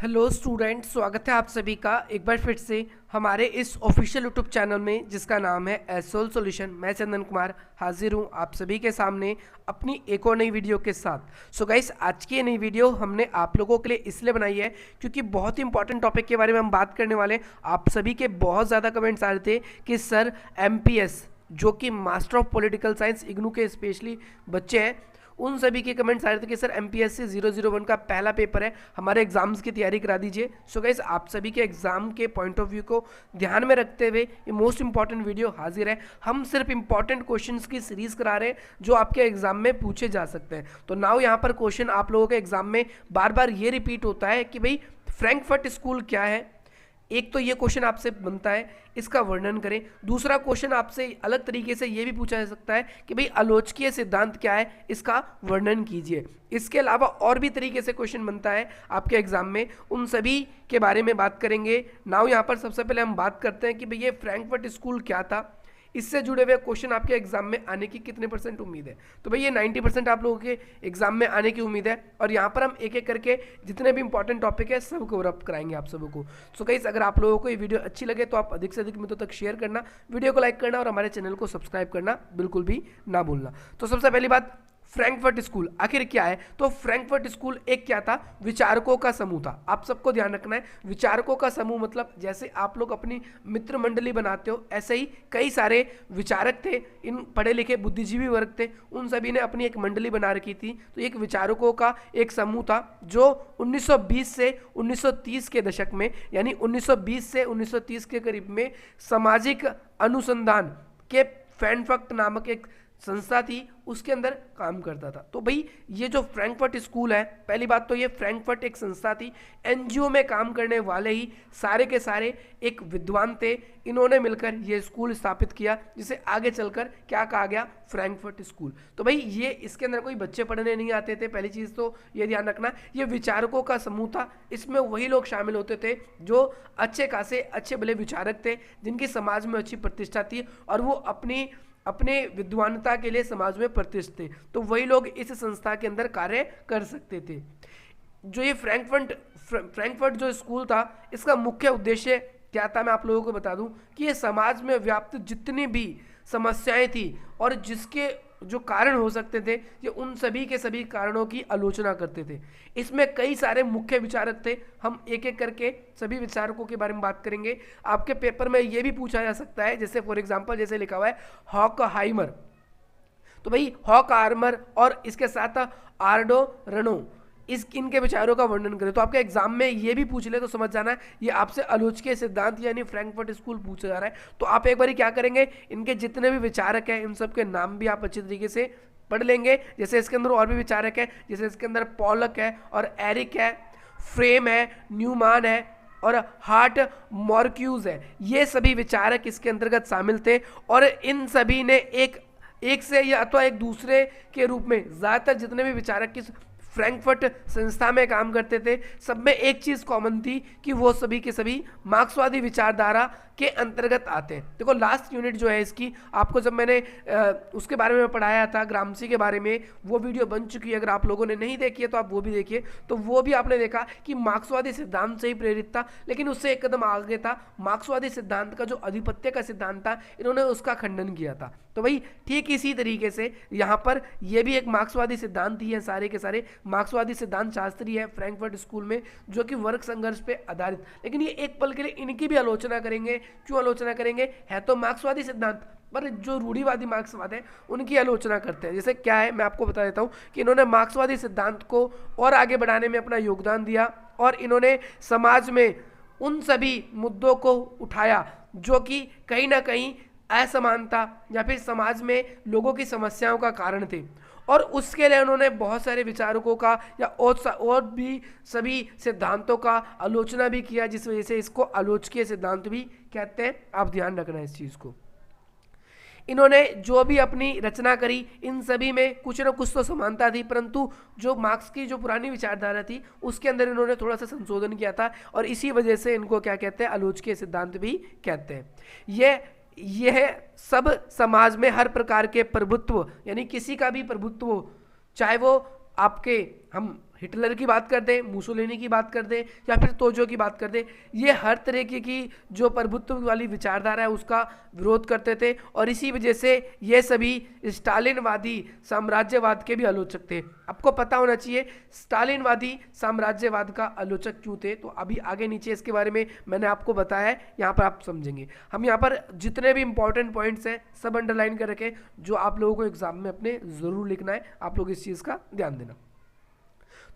Hello student, स्वागत है आप सभी का एक बार फिर से हमारे इस ऑफिशियल यूट्यूब चैनल में जिसका नाम है एसोल सॉल्यूशन। मैं चंदन कुमार हाजिर हूँ आप सभी के सामने अपनी एक और नई वीडियो के साथ। सो गाइस, आज की ये नई वीडियो हमने आप लोगों के लिए इसलिए बनाई है क्योंकि बहुत ही इंपॉर्टेंट टॉपिक के बारे में हम बात करने वाले हैं। आप सभी के बहुत ज़्यादा कमेंट्स आ रहे थे कि सर एमपीएस जो कि master of political science IGNOU के स्पेशली बच्चे हैं, उन सभी के कमेंट्स आ रहे थे कि सर एमपीएससी 001 का पहला पेपर है, हमारे एग्जाम्स की तैयारी करा दीजिए। सो गाइस, आप सभी के एग्जाम के पॉइंट ऑफ व्यू को ध्यान में रखते हुए ये मोस्ट इंपॉर्टेंट वीडियो हाजिर है। हम सिर्फ इंपॉर्टेंट क्वेश्चंस की सीरीज करा रहे हैं जो आपके एग्जाम में पूछे जा सकते हैं। तो नाउ यहाँ पर क्वेश्चन आप लोगों के एग्जाम में बार बार ये रिपीट होता है कि भाई फ्रैंकफर्ट स्कूल क्या है। एक तो ये क्वेश्चन आपसे बनता है, इसका वर्णन करें। दूसरा क्वेश्चन आपसे अलग तरीके से ये भी पूछा जा सकता है कि भाई आलोचकीय सिद्धांत क्या है, इसका वर्णन कीजिए। इसके अलावा और भी तरीके से क्वेश्चन बनता है आपके एग्जाम में, उन सभी के बारे में बात करेंगे। नाउ यहाँ पर सबसे पहले हम बात करते हैं कि भाई ये फ्रैंकफर्ट स्कूल क्या था, इससे जुड़े हुए क्वेश्चन आपके एग्जाम में आने की कितने परसेंट उम्मीद है। तो भाई ये 90% आप लोगों के एग्जाम में आने की उम्मीद है और यहाँ पर हम एक एक करके जितने भी इंपॉर्टेंट टॉपिक है सब कवर अप कराएंगे आप सबों को। सो गाइस, अगर आप लोगों को ये वीडियो अच्छी लगे तो आप अधिक से अधिक मित्रों तक शेयर करना, वीडियो को लाइक करना और हमारे चैनल को सब्सक्राइब करना बिल्कुल भी ना भूलना। तो सबसे पहली बात, फ्रैंकफर्ट स्कूल आखिर क्या है। तो फ्रैंकफर्ट स्कूल एक क्या था, विचारकों का समूह था। आप सबको ध्यान रखना है, विचारकों का समूह मतलब जैसे आप लोग अपनी मित्र मंडली बनाते हो, ऐसे ही कई सारे विचारक थे, इन पढ़े लिखे बुद्धिजीवी वर्ग थे, उन सभी ने अपनी एक मंडली बना रखी थी। तो एक विचारकों का एक समूह था जो 1920 से 1930 के दशक में, यानी 1920 से 1930 के करीब में सामाजिक अनुसंधान के फ्रैंकफर्ट नामक एक संस्था थी, उसके अंदर काम करता था। तो भाई ये जो फ्रैंकफर्ट स्कूल है, पहली बात तो ये फ्रैंकफर्ट एक संस्था थी, एनजीओ में काम करने वाले ही सारे के सारे एक विद्वान थे, इन्होंने मिलकर ये स्कूल स्थापित किया जिसे आगे चलकर क्या कहा गया, फ्रैंकफर्ट स्कूल। तो भाई ये इसके अंदर कोई बच्चे पढ़ने नहीं आते थे, पहली चीज़ तो ये ध्यान रखना। ये विचारकों का समूह था, इसमें वही लोग शामिल होते थे जो अच्छे खासे अच्छे भले विचारक थे, जिनकी समाज में अच्छी प्रतिष्ठा थी और वो अपने विद्वानता के लिए समाज में प्रतिष्ठित थे। तो वही लोग इस संस्था के अंदर कार्य कर सकते थे। जो ये फ्रैंकफर्ट जो स्कूल था, इसका मुख्य उद्देश्य क्या था, मैं आप लोगों को बता दूं कि ये समाज में व्याप्त जितनी भी समस्याएं थी और जिसके जो कारण हो सकते थे, ये उन सभी के सभी कारणों की आलोचना करते थे। इसमें कई सारे मुख्य विचारक थे, हम एक एक करके सभी विचारकों के बारे में बात करेंगे। आपके पेपर में ये भी पूछा जा सकता है, जैसे फॉर एग्जांपल जैसे लिखा हुआ है हॉकहाइमर, तो भाई हॉकहाइमर और इसके साथ आर्डो रनो, इनके विचारों का वर्णन करें। तो आपके एग्जाम में ये भी पूछ ले तो समझ जाना ये आपसे आलोचकीय सिद्धांत यानी फ्रैंकफर्ट स्कूल पूछा जा रहा है। तो आप एक बार क्या करेंगे, इनके जितने भी विचारक हैं इन सब के नाम भी आप अच्छी तरीके से पढ़ लेंगे। जैसे इसके अंदर और भी विचारक है, जैसे इसके अंदर पॉलक है और एरिक है, फ्रेम है, न्यूमान है और हार्ट मॉर्क्यूज है। ये सभी विचारक इसके अंतर्गत शामिल थे और इन सभी ने एक से या अथवा एक दूसरे के रूप में ज़्यादातर जितने भी विचारक की फ्रैंकफर्ट संस्था में काम करते थे, सब में एक चीज़ कॉमन थी कि वो सभी के सभी मार्क्सवादी विचारधारा के अंतर्गत आते हैं। देखो लास्ट यूनिट जो है इसकी, आपको जब मैंने उसके बारे में पढ़ाया था, ग्रामसी के बारे में, वो वीडियो बन चुकी है। अगर आप लोगों ने नहीं देखी है तो आप वो भी देखिए। तो वो भी आपने देखा कि मार्क्सवादी सिद्धांत से ही प्रेरित था, लेकिन उससे एक कदम आगे था। मार्क्सवादी सिद्धांत का जो अधिपत्य का सिद्धांत था, इन्होंने उसका खंडन किया था। तो भाई ठीक इसी तरीके से यहाँ पर ये भी एक मार्क्सवादी सिद्धांत ही है, सारे के सारे मार्क्सवादी सिद्धांत शास्त्री है फ्रैंकफर्ट स्कूल में, जो कि वर्ग संघर्ष पे आधारित। लेकिन ये एक पल के लिए इनकी भी आलोचना करेंगे। क्यों आलोचना करेंगे, है तो मार्क्सवादी सिद्धांत, पर जो रूढ़िवादी मार्क्सवाद है उनकी आलोचना करते हैं। जैसे क्या है, मैं आपको बता देता हूँ कि इन्होंने मार्क्सवादी सिद्धांत को और आगे बढ़ाने में अपना योगदान दिया और इन्होंने समाज में उन सभी मुद्दों को उठाया जो कि कहीं ना कहीं असमानता या फिर समाज में लोगों की समस्याओं का कारण थे। और उसके लिए उन्होंने बहुत सारे विचारकों का या और भी सभी सिद्धांतों का आलोचना भी किया, जिस वजह से इसको आलोचकीय सिद्धांत भी कहते हैं। आप ध्यान रखना है इस चीज़ को। इन्होंने जो भी अपनी रचना करी, इन सभी में कुछ ना कुछ तो समानता थी, परंतु जो मार्क्स की जो पुरानी विचारधारा थी उसके अंदर इन्होंने थोड़ा सा संशोधन किया था और इसी वजह से इनको क्या कहते हैं, आलोचकीय सिद्धांत भी कहते हैं। यह सब समाज में हर प्रकार के प्रभुत्व, यानी किसी का भी प्रभुत्व, चाहे वो आपके हम हिटलर की बात कर दें, मुसोलिनी की बात कर दें या फिर तोजो की बात कर दें, ये हर तरीके की जो प्रभुत्व वाली विचारधारा है उसका विरोध करते थे और इसी वजह से ये सभी स्टालिनवादी साम्राज्यवाद के भी आलोचक थे। आपको पता होना चाहिए स्टालिनवादी साम्राज्यवाद का आलोचक क्यों थे, तो अभी आगे नीचे इसके बारे में मैंने आपको बताया है, यहाँ पर आप समझेंगे। हम यहाँ पर जितने भी इंपॉर्टेंट पॉइंट्स हैं सब अंडरलाइन कर रखे, जो आप लोगों को एग्जाम में अपने जरूर लिखना है, आप लोग इस चीज़ का ध्यान देना।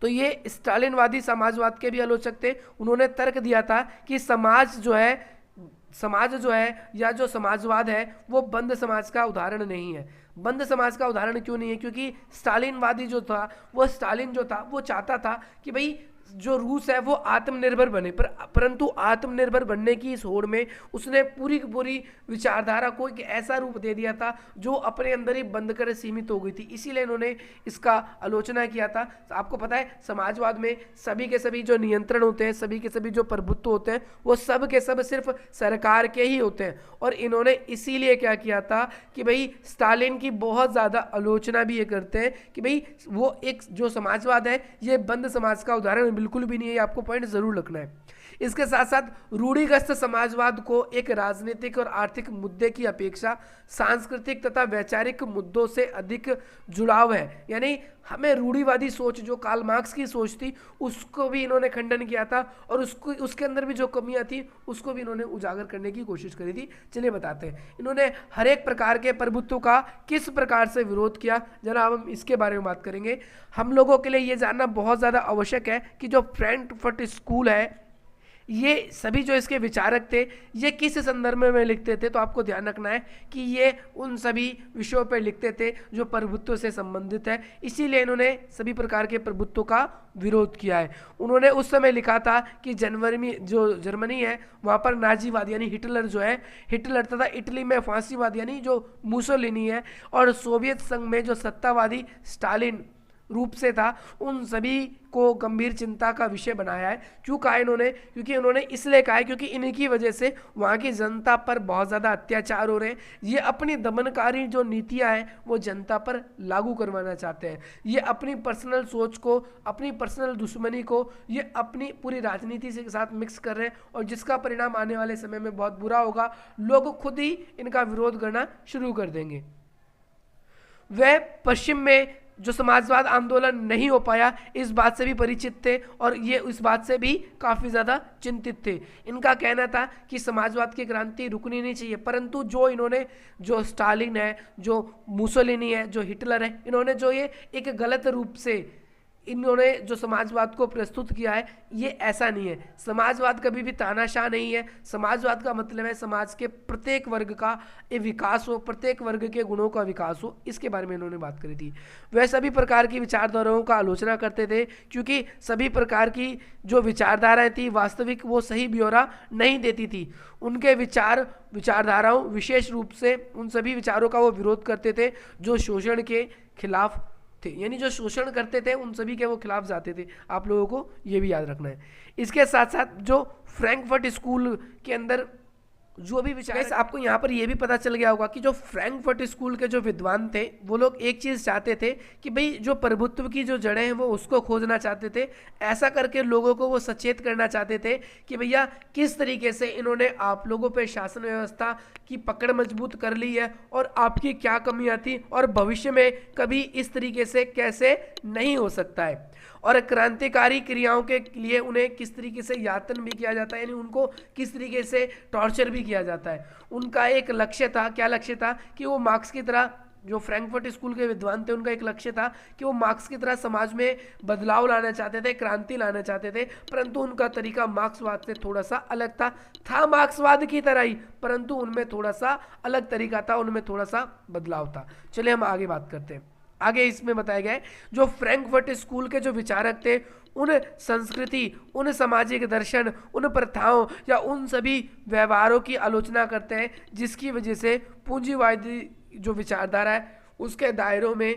तो ये स्टालिनवादी समाजवाद के भी आलोचक थे। उन्होंने तर्क दिया था कि समाज जो है या जो समाजवाद है वो बंद समाज का उदाहरण नहीं है। बंद समाज का उदाहरण क्यों नहीं है? क्योंकि स्टालिनवादी जो था, वो स्टालिन जो था वो चाहता था कि भाई जो रूस है वो आत्मनिर्भर बने, परंतु आत्मनिर्भर बनने की इस होड़ में उसने पूरी की पूरी विचारधारा को एक ऐसा रूप दे दिया था जो अपने अंदर ही बंद कर सीमित हो गई थी। इसीलिए इन्होंने इसका आलोचना किया था। आपको पता है समाजवाद में सभी के सभी जो नियंत्रण होते हैं, सभी के सभी जो प्रभुत्व होते हैं, वो सब के सब सिर्फ सरकार के ही होते हैं। और इन्होंने इसीलिए क्या किया था कि भाई स्टालिन की बहुत ज़्यादा आलोचना भी ये करते हैं कि भाई वो एक जो समाजवाद है ये बंद समाज का उदाहरण बिल्कुल भी नहीं है। आपको पॉइंट जरूर रखना है। इसके साथ साथ रूढ़िग्रस्त समाजवाद को एक राजनीतिक और आर्थिक मुद्दे की अपेक्षा सांस्कृतिक तथा वैचारिक मुद्दों से अधिक जुड़ाव है। यानी हमें रूढ़िवादी सोच जो कार्ल मार्क्स की सोच थी उसको भी इन्होंने खंडन किया था और उसके अंदर भी जो कमियां थी उसको भी इन्होंने उजागर करने की कोशिश करी थी। चलिए बताते हैं इन्होंने हर एक प्रकार के प्रभुत्व का किस प्रकार से विरोध किया, जरा हम इसके बारे में बात करेंगे। हम लोगों के लिए ये जानना बहुत ज़्यादा आवश्यक है कि जो फ्रैंकफर्ट स्कूल है, ये सभी जो इसके विचारक थे ये किस संदर्भ में लिखते थे, तो आपको ध्यान रखना है कि ये उन सभी विषयों पर लिखते थे जो प्रभुत्व से संबंधित है। इसीलिए इन्होंने सभी प्रकार के प्रभुत्व का विरोध किया है। उन्होंने उस समय लिखा था कि जर्मनी है वहाँ पर नाजीवाद यानी हिटलर तथा इटली में फांसीवाद यानी जो मुसोलिनी है और सोवियत संघ में जो सत्तावादी स्टालिन रूप से था, उन सभी को गंभीर चिंता का विषय बनाया है। क्यों कहा इन्होंने? क्योंकि इन्होंने इसलिए कहा है क्योंकि इनकी वजह से वहाँ की जनता पर बहुत ज़्यादा अत्याचार हो रहे हैं। ये अपनी दमनकारी जो नीतियाँ हैं वो जनता पर लागू करवाना चाहते हैं। ये अपनी पर्सनल सोच को, अपनी पर्सनल दुश्मनी को ये अपनी पूरी राजनीति के साथ मिक्स कर रहे हैं और जिसका परिणाम आने वाले समय में बहुत बुरा होगा। लोग खुद ही इनका विरोध करना शुरू कर देंगे। वह पश्चिम में जो समाजवाद आंदोलन नहीं हो पाया इस बात से भी परिचित थे और ये इस बात से भी काफ़ी ज़्यादा चिंतित थे। इनका कहना था कि समाजवाद की क्रांति रुकनी नहीं चाहिए, परंतु जो स्टालिन है, जो मुसोलिनी है, जो हिटलर है, इन्होंने जो ये एक गलत रूप से इन्होंने जो समाजवाद को प्रस्तुत किया है ये ऐसा नहीं है। समाजवाद कभी भी तानाशाह नहीं है। समाजवाद का मतलब है समाज के प्रत्येक वर्ग का विकास हो, प्रत्येक वर्ग के गुणों का विकास हो। इसके बारे में इन्होंने बात करी थी। वह सभी प्रकार की विचारधाराओं का आलोचना करते थे क्योंकि सभी प्रकार की जो विचारधाराएं थी वास्तविक वो सही ब्यौरा नहीं देती थी। उनके विचारधाराओं विशेष रूप से उन सभी विचारों का वो विरोध करते थे जो शोषण के खिलाफ थे, यानी जो शोषण करते थे उन सभी के वो खिलाफ जाते थे। आप लोगों को ये भी याद रखना है। इसके साथ साथ जो फ्रैंकफर्ट स्कूल के अंदर जो भी विचार, आपको यहाँ पर यह भी पता चल गया होगा कि जो फ्रैंकफर्ट स्कूल के जो विद्वान थे वो लोग एक चीज़ चाहते थे कि भाई जो प्रभुत्व की जो जड़ें हैं वो उसको खोजना चाहते थे। ऐसा करके लोगों को वो सचेत करना चाहते थे कि भैया किस तरीके से इन्होंने आप लोगों पे शासन व्यवस्था की पकड़ मजबूत कर ली है और आपकी क्या कमियाँ थी और भविष्य में कभी इस तरीके से कैसे नहीं हो सकता है। और क्रांतिकारी क्रियाओं के लिए उन्हें किस तरीके से यातन भी किया जाता है, यानी उनको किस तरीके से टॉर्चर भी किया जाता है। उनका एक लक्ष्य था, क्या लक्ष्य था कि वो मार्क्स की तरह, जो फ्रैंकफर्ट स्कूल के विद्वान थे उनका एक लक्ष्य था कि वो मार्क्स की तरह समाज में बदलाव लाना चाहते थे, क्रांति लाना चाहते थे, परंतु उनका तरीका मार्क्सवाद से थोड़ा सा अलग था मार्क्सवाद की तरह ही, परंतु उनमें थोड़ा सा अलग तरीका था, उनमें थोड़ा सा बदलाव था। चलिए हम आगे बात करते हैं। आगे इसमें बताया गया है जो फ्रैंकफर्ट स्कूल के जो विचारक थे उन संस्कृति, उन सामाजिक दर्शन, उन प्रथाओं या उन सभी व्यवहारों की आलोचना करते हैं जिसकी वजह से पूंजीवादी जो विचारधारा है उसके दायरों में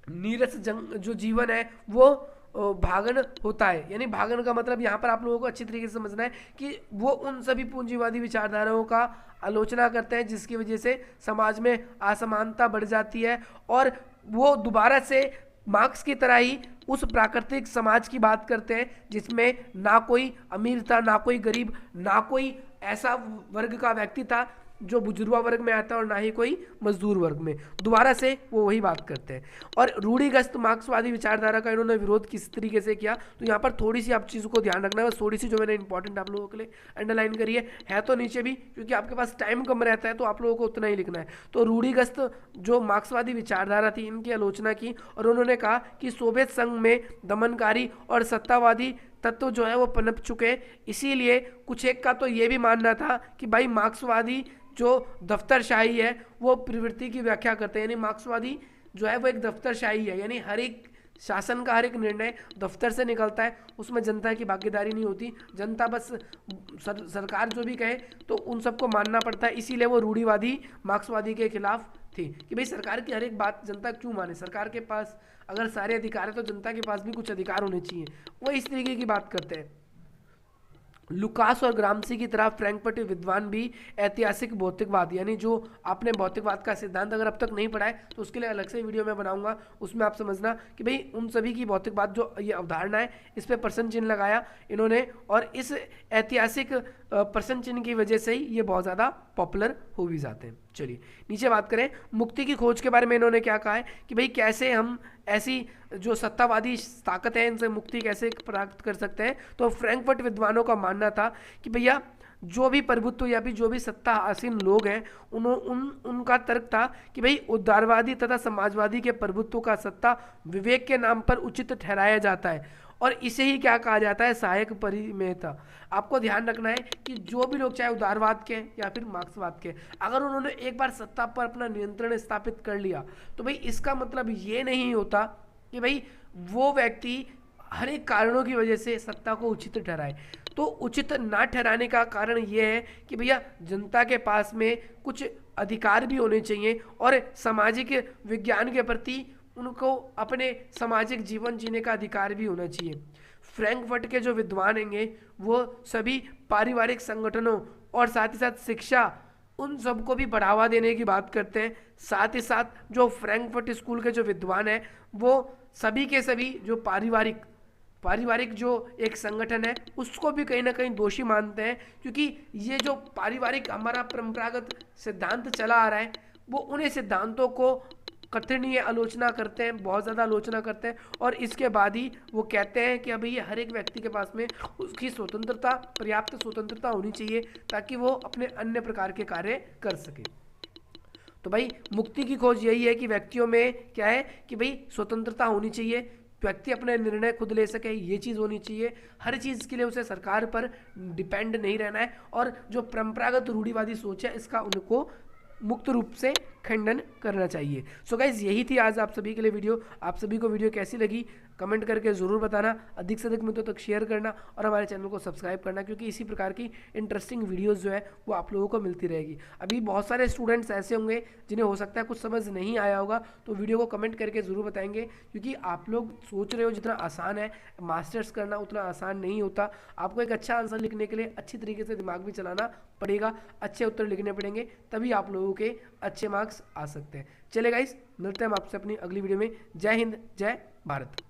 नीरस जो जीवन है वो भागन होता है। यानी भागन का मतलब यहाँ पर आप लोगों को अच्छी तरीके से समझना है कि वो उन सभी पूंजीवादी विचारधाराओं का आलोचना करते हैं जिसकी वजह से समाज में असमानता बढ़ जाती है और वो दोबारा से मार्क्स की तरह ही उस प्राकृतिक समाज की बात करते हैं जिसमें ना कोई अमीर था, ना कोई गरीब, ना कोई ऐसा वर्ग का व्यक्ति था जो बुजुर्ग वर्ग में आता है और ना ही कोई मजदूर वर्ग में। दोबारा से वो वही बात करते हैं। और रूढ़िग्रस्त मार्क्सवादी विचारधारा का इन्होंने विरोध किस तरीके से किया, तो यहाँ पर थोड़ी सी आप चीज़ों को ध्यान रखना है, बस थोड़ी सी जो मैंने इंपॉर्टेंट आप लोगों के लिए अंडरलाइन करी है तो नीचे भी, क्योंकि आपके पास टाइम कम रहता है तो आप लोगों को उतना ही लिखना है। तो रूढ़िग्रस्त जो मार्क्सवादी विचारधारा थी इनकी आलोचना की और उन्होंने कहा कि सोवियत संघ में दमनकारी और सत्तावादी तत्व जो है वो पनप चुके हैं, इसीलिए कुछ एक का तो ये भी मानना था कि भाई मार्क्सवादी जो दफ्तरशाही है वो प्रवृत्ति की व्याख्या करते हैं, यानी मार्क्सवादी जो है वो एक दफ्तरशाही है, यानी हर एक शासन का हर एक निर्णय दफ्तर से निकलता है, उसमें जनता की भागीदारी नहीं होती, जनता बस सरकार जो भी कहे तो उन सबको मानना पड़ता है। इसीलिए वो रूढ़िवादी मार्क्सवादी के खिलाफ थी कि भाई सरकार की हर एक बात जनता क्यों माने, सरकार के पास अगर सारे अधिकार है तो जनता के पास भी कुछ अधिकार होने चाहिए, वो इस तरीके की बात करते हैं। लुकास और ग्रामसी की तरह फ्रैंकफर्ट विद्वान भी ऐतिहासिक भौतिकवाद, यानी जो आपने भौतिकवाद का सिद्धांत अगर अब तक नहीं पढ़ा है तो उसके लिए अलग से वीडियो मैं बनाऊंगा, उसमें आप समझना कि भाई उन सभी की भौतिकवाद जो ये अवधारणा है इस पर प्रश्न चिन्ह लगाया इन्होंने, और इस ऐतिहासिक प्रश्न चिन्ह की वजह से ही ये बहुत ज़्यादा पॉपुलर हो भी जाते हैं। चलिए नीचे बात करें, मुक्ति की खोज के बारे में इन्होंने क्या कहा है कि भाई कैसे हम ऐसी जो सत्तावादी ताकत है इनसे मुक्ति कैसे प्राप्त कर सकते हैं। तो फ्रैंकफर्ट विद्वानों का मानना था कि भैया जो भी प्रभुत्व या भी जो भी सत्ता आसीन लोग हैं उनका तर्क था कि भाई उदारवादी तथा समाजवादी के प्रभुत्व का सत्ता विवेक के नाम पर उचित ठहराया जाता है और इसे ही क्या कहा जाता है, सहायक परिमेयता। आपको ध्यान रखना है कि जो भी लोग चाहे उदारवाद के या फिर मार्क्सवाद के, अगर उन्होंने एक बार सत्ता पर अपना नियंत्रण स्थापित कर लिया तो भाई इसका मतलब ये नहीं होता कि भाई वो व्यक्ति हर एक कारणों की वजह से सत्ता को उचित ठहराए। तो उचित ना ठहराने का कारण ये है कि भैया जनता के पास में कुछ अधिकार भी होने चाहिए और सामाजिक विज्ञान के प्रति उनको अपने सामाजिक जीवन जीने का अधिकार भी होना चाहिए। फ्रैंकफर्ट के जो विद्वान हैं वो सभी पारिवारिक संगठनों और साथ ही साथ शिक्षा उन सबको भी बढ़ावा देने की बात करते हैं। साथ ही साथ जो फ्रैंकफर्ट स्कूल के जो विद्वान हैं वो सभी के सभी जो पारिवारिक जो एक संगठन है उसको भी कहीं ना कहीं दोषी मानते हैं, क्योंकि ये जो पारिवारिक हमारा परंपरागत सिद्धांत चला आ रहा है वो उन्हीं सिद्धांतों को कथनीय आलोचना करते हैं, बहुत ज़्यादा आलोचना करते हैं और इसके बाद ही वो कहते हैं कि अभी ये हर एक व्यक्ति के पास में उसकी स्वतंत्रता, पर्याप्त स्वतंत्रता होनी चाहिए ताकि वो अपने अन्य प्रकार के कार्य कर सके। तो भाई मुक्ति की खोज यही है कि व्यक्तियों में क्या है कि भाई स्वतंत्रता होनी चाहिए, व्यक्ति अपने निर्णय खुद ले सके, ये चीज़ होनी चाहिए। हर चीज़ के लिए उसे सरकार पर डिपेंड नहीं रहना है और जो परंपरागत रूढ़िवादी सोच है इसका उनको मुक्त रूप से खंडन करना चाहिए। सो गाइज यही थी आज आप सभी के लिए वीडियो। आप सभी को वीडियो कैसी लगी कमेंट करके ज़रूर बताना, अधिक से अधिक मित्रों तक शेयर करना और हमारे चैनल को सब्सक्राइब करना, क्योंकि इसी प्रकार की इंटरेस्टिंग वीडियोस जो है वो आप लोगों को मिलती रहेगी। अभी बहुत सारे स्टूडेंट्स ऐसे होंगे जिन्हें हो सकता है कुछ समझ नहीं आया होगा, तो वीडियो को कमेंट करके ज़रूर बताएंगे, क्योंकि आप लोग सोच रहे हो जितना आसान है मास्टर्स करना उतना आसान नहीं होता। आपको एक अच्छा आंसर लिखने के लिए अच्छी तरीके से दिमाग भी चलाना पड़ेगा, अच्छे उत्तर लिखने पड़ेंगे, तभी आप लोगों के अच्छे मार्क्स आ सकते हैं। चले गाइस मिलते हैं हम आपसे अपनी अगली वीडियो में। जय हिंद, जय भारत।